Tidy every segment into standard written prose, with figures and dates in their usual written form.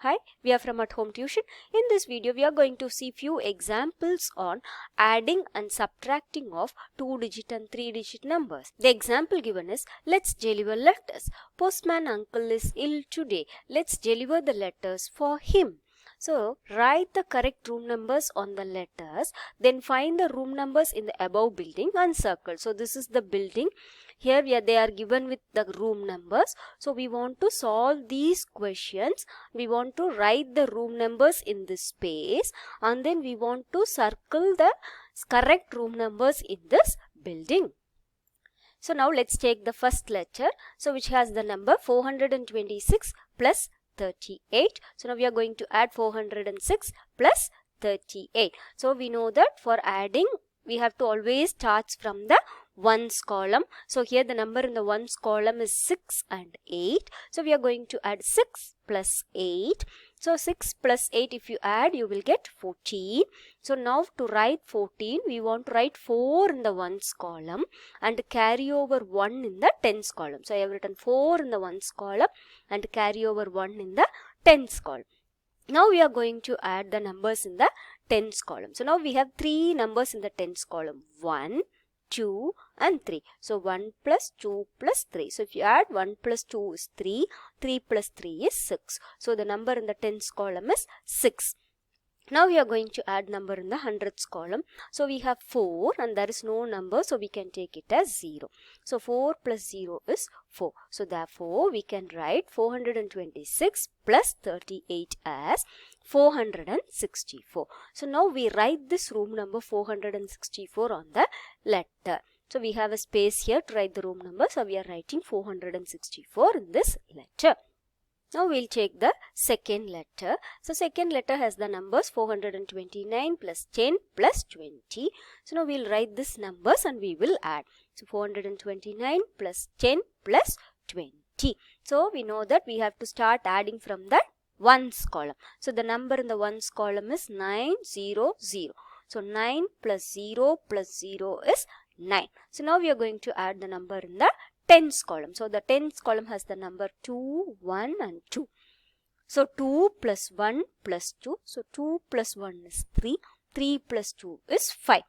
Hi, we are from At Home Tuition. In this video, we are going to see few examples on adding and subtracting of 2-digit and 3-digit numbers. The example given is, let's deliver letters. Postman Uncle is ill today. Let's deliver the letters for him. So, write the correct room numbers on the letters, then find the room numbers in the above building and circle. So, this is the building. Here they are given with the room numbers. So, we want to solve these questions. We want to write the room numbers in this space and then we want to circle the correct room numbers in this building. So, now let's take the first letter. So, which has the number 426 plus 38. So, now we are going to add 406 plus 38. So, we know that for adding, we have to always start from the ones column. So, here the number in the ones column is 6 and 8. So, we are going to add 6 plus 8. So, 6 plus 8 if you add, you will get 14. So, now to write 14, we want to write 4 in the ones column and carry over 1 in the tens column. So, I have written 4 in the ones column and carry over 1 in the tens column. Now, we are going to add the numbers in the tens column. So, now we have 3 numbers in the tens column. 1, 2 and 3. So, 1 plus 2 plus 3. So, if you add 1 plus 2 is 3, 3 plus 3 is 6. So, the number in the tens column is 6. Now, we are going to add number in the hundredths column. So, we have 4 and there is no number. So, we can take it as 0. So, 4 plus 0 is 4. So, therefore, we can write 426 plus 38 as 464. So, now we write this room number 464 on the letter. So, we have a space here to write the room number. So, we are writing 464 in this letter. Now, we will take the second letter. So, second letter has the numbers 429 plus 10 plus 20. So, now we will write these numbers and we will add. So, 429 plus 10 plus 20. So, we know that we have to start adding from the ones column. So, the number in the ones column is 900. So, 9 plus 0 is 9. So, now we are going to add the number in the tens column. So, the tens column has the number 2, 1 and 2. So, 2 plus 1 plus 2. So, 2 plus 1 is 3. 3 plus 2 is 5.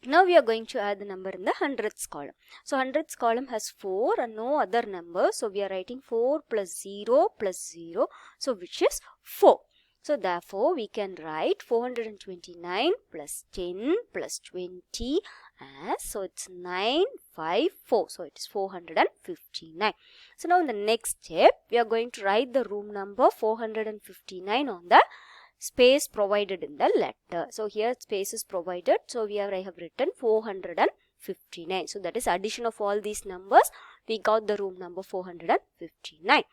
Now, we are going to add the number in the hundredths column. So, hundredths column has 4 and no other number. So, we are writing 4 plus 0 plus 0. So, which is 4. So, therefore, we can write 429 plus 10 plus 20 as, so it's 954. So, it is 459. So, now in the next step, we are going to write the room number 459 on the space provided in the letter. So, here space is provided. So, I have written 459. So, that is addition of all these numbers. We got the room number 459.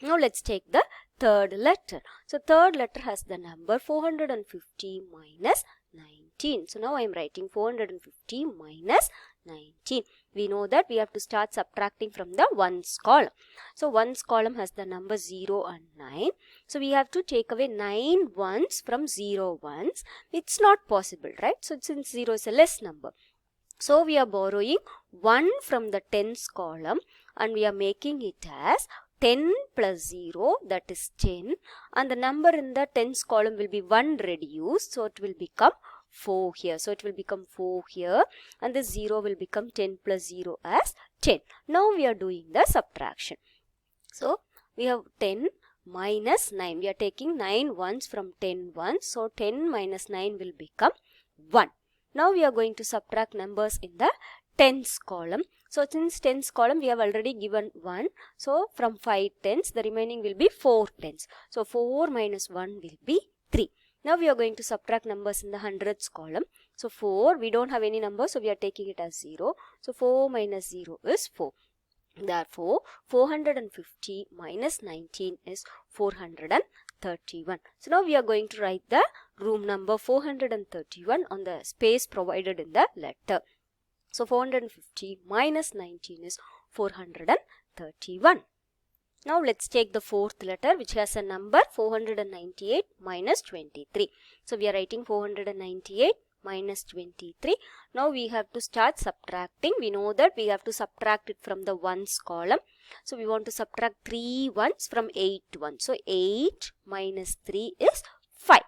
Now, let's take the third letter. So, third letter has the number 450 minus 19. So, now I am writing 450 minus 19. We know that we have to start subtracting from the ones column. So, ones column has the number 0 and 9. So, we have to take away 9 ones from 0 ones. It's not possible, right? So, since 0 is a less number. So, we are borrowing 1 from the tens column and we are making it as 10 plus 0, that is 10, and the number in the tens column will be 1 reduced, so it will become 4 here. So, it will become 4 here and the 0 will become 10 plus 0 as 10. Now, we are doing the subtraction. So, we have 10 minus 9. We are taking 9 ones from 10 ones. So, 10 minus 9 will become 1. Now, we are going to subtract numbers in the tens column. So, since tens column we have already given 1. So, from 5 tens the remaining will be 4 tens. So, 4 minus 1 will be 3. Now, we are going to subtract numbers in the hundredths column. So, 4 we don't have any number. So, we are taking it as 0. So, 4 minus 0 is 4. Therefore, 450 minus 19 is 431. So, now we are going to write the room number 431 on the space provided in the letter. So, 450 minus 19 is 431. Now, let's take the fourth letter which has a number 498 minus 23. So, we are writing 498 minus 23. Now, we have to start subtracting. We know that we have to subtract it from the ones column. So we want to subtract 3 ones from 8 ones. So 8 minus 3 is 5.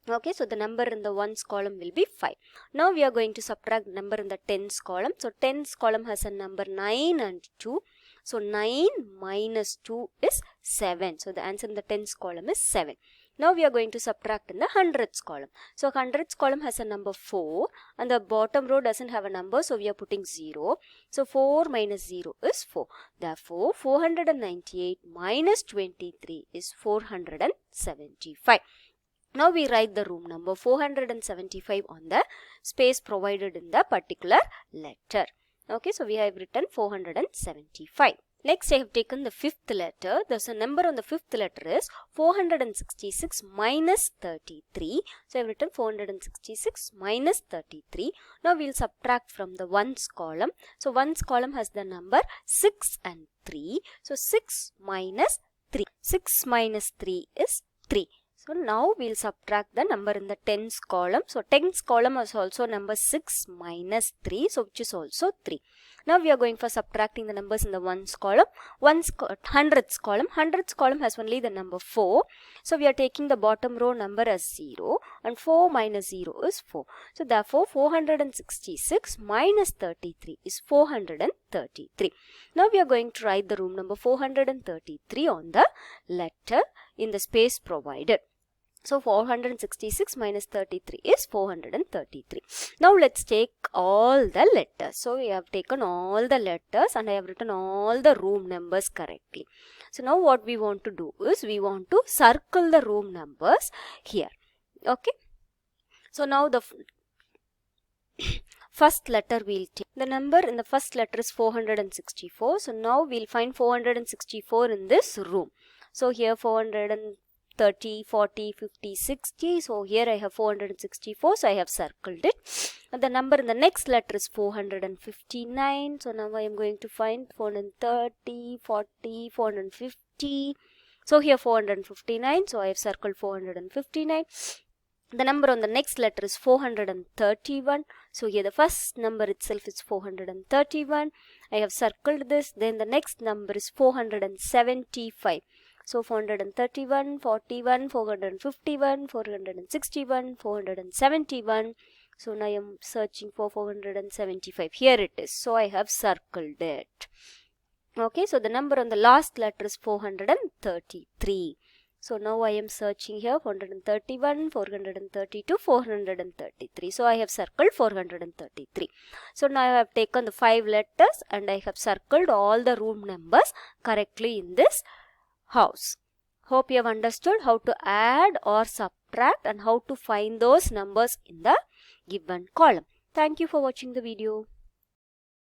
Okay, so the number in the ones column will be 5. Now we are going to subtract number in the tens column. So tens column has a number 9 and 2. So 9 minus 2 is 7. So the answer in the tens column is 7. Now we are going to subtract in the hundredths column. So hundredths column has a number 4 and the bottom row doesn't have a number, so we are putting 0. So 4 minus 0 is 4. Therefore 498 minus 23 is 475. Now we write the room number 475 on the space provided in the particular letter. Okay, so we have written 475. Next I have taken the fifth letter. There's a number on the fifth letter is 466 minus 33. So I have written 466 minus 33. Now we will subtract from the ones column. So ones column has the number 6 and 3. So 6 minus 3. 6 minus 3 is 3. So now we will subtract the number in the tens column. So tens column is also number 6 minus 3, so which is also 3. Now we are going for subtracting the numbers in the ones column. Hundredths column. Hundredths column has only the number 4. So we are taking the bottom row number as 0 and 4 minus 0 is 4. So therefore 466 minus 33 is 433. Now we are going to write the room number 433 on the letter in the space provided. So 466 minus 33 is 433. Now let's take all the letters. So we have taken all the letters and I have written all the room numbers correctly. So now what we want to do is we want to circle the room numbers here. Okay. So now the first letter we'll take. The number in the first letter is 464. So now we'll find 464 in this room. So here 430, 40, 50, 60. So here I have 464. So I have circled it. And the number in the next letter is 459. So now I am going to find 430, 40, 450. So here 459. So I have circled 459. The number on the next letter is 431. So here the first number itself is 431. I have circled this. Then the next number is 475. So 431, 41, 451, 461, 471. So now I am searching for 475. Here it is. So I have circled it. Okay, so the number on the last letter is 433. So now I am searching here 431, 432, 433. So I have circled 433. So now I have taken the 5 letters and I have circled all the room numbers correctly in this house. Hope you have understood how to add or subtract and how to find those numbers in the given column. Thank you for watching the video.